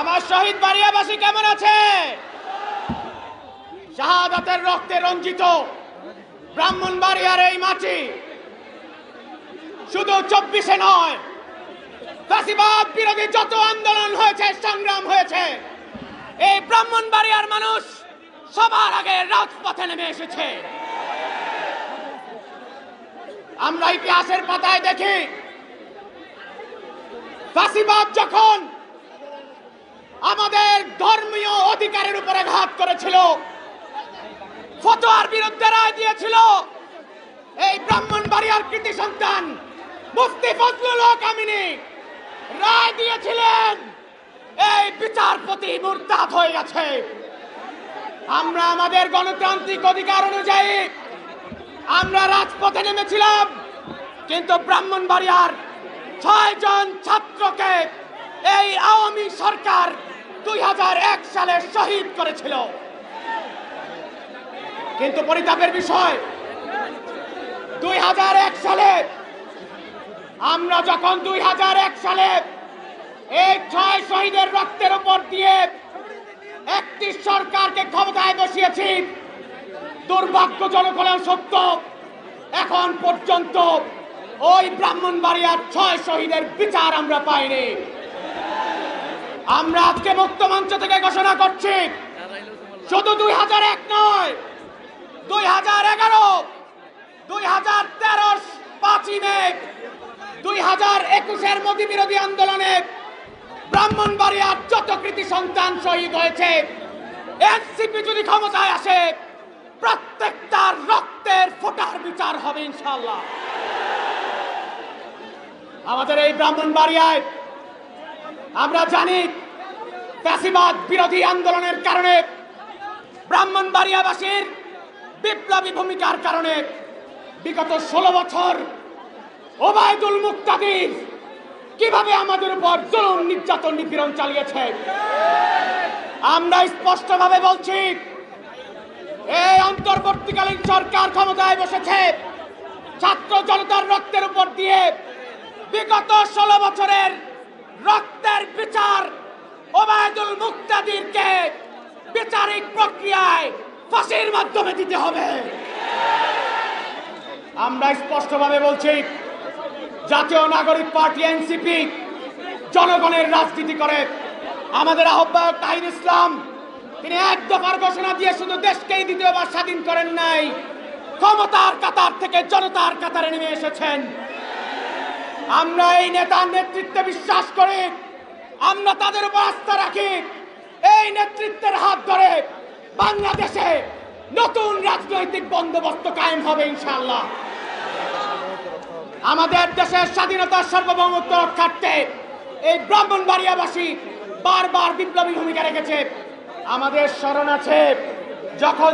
আমার শহীদ বাড়িয়াবাসী কেমন আছে? শাহাদাতের রক্তে রঞ্জিত ব্রাহ্মণবাড়িয়ার এই মাটি শুধু 24-এ নয়, ফ্যাসিবাদ বিরোধী যত আন্দোলন হয়েছে, সংগ্রাম হয়েছে, এই ব্রাহ্মণবাড়িয়ার মানুষ সবার আগে রাজপথে নেমে এসেছে। আমরা ইতিহাসের পাতায় দেখি, ফ্যাসিবাদ যখন আমাদের ধর্মীয় অধিকারের উপরে ঘাত করেছিল, ফতোয়ার বিরুদ্ধে রায় দিয়েছিল, এই ব্রাহ্মণবাড়িয়ার কৃতি সন্তান মুফতি ফজলুল হক আমিনী রায় দিয়েছিলেন এই বিচারপতি মুরতাদ হয়ে গেছে। আমরা আমাদের গণতান্ত্রিক অধিকার অনুযায়ী আমরা রাজপথে নেমেছিলাম, কিন্তু ব্রাহ্মণবাড়িয়ার 6 জন ছাত্রকে এই আওয়ামী সরকার 2001 সালে শহীদ করেছিল। কিন্তু পরিতাপের বিষয়, 2001 সালে আমরা যখন 2001 সালে এই 6 শহীদের রক্তের উপর দিয়ে একটি সরকারকে ক্ষমতায় বসিয়েছি, দুর্ভাগ্যজনক হলেও সত্য, এখন পর্যন্ত ওই ব্রাহ্মণবাড়িয়ার 6 শহীদের বিচার আমরা পাইনি। আমরা আজকে মুক্ত মঞ্চ থেকে ঘোষণা করছি, শুধু 2001 নয়, 2011, 2013 5ই মে, 2021-এর মোদী বিরোধী আন্দোলনে ব্রাহ্মণবাড়িয়ার যত কৃতি সন্তান শহীদ হয়েছে, এনসিপি যদি ক্ষমতায় আসে, প্রত্যেকটার রক্তের ফোঁটার বিচার হবে ইনশাআল্লাহ। আমাদের এই ব্রাহ্মণবাড়িয়ায় আমরা জানি, ফ্যাসিবাদ বিরোধী আন্দোলনের কারণে, ব্রাহ্মণবাড়িয়াবাসীর বিপ্লবী ভূমিকার কারণে বিগত 16 বছর ওবায়দুল মুক্তাদির কিভাবে আমাদের উপর জুলুম, নির্যাতন, নিপীড়ন চালিয়েছে। আমরা স্পষ্টভাবে বলছি, এই অন্তর্বর্তীকালীন সরকার ক্ষমতায় বসেছে ছাত্র জনতার রক্তের উপর দিয়ে। বিগত 16 বছরের রক্তের বিচার ওবায়দুল মুক্তাদিরকে বিচারিক প্রক্রিয়ায় ফাঁসির মাধ্যমে দিতে হবে। আমরা স্পষ্টভাবে বলছি, জাতীয় নাগরিক পার্টি এনসিপি জনগণের রাজনীতি করে। আমাদের আহ্বায়ক তাহির ইসলাম, তিনি এক দফার ঘোষণা দিয়ে শুধু দেশকেই দ্বিতীয়বার স্বাধীন করেন নাই, ক্ষমতার কাতার থেকে জনতার কাতারে নেমে এসেছেন। আমরা এই নেতার নেতৃত্বে বিশ্বাস করি, আমরা তাদের উপর আস্থা রাখি। এই নেতৃত্বের হাত ধরে বাংলাদেশে নতুন রাজনৈতিক বন্দোবস্ত কায়েম হবে ইনশাআল্লাহ। আমাদের দেশের স্বাধীনতার সার্বভৌমত্ব রক্ষার্থে এই ব্রাহ্মণবাড়িয়াবাসী বারবার বিপ্লবী ভূমিকা রেখেছে। আমাদের স্মরণ আছে, যখন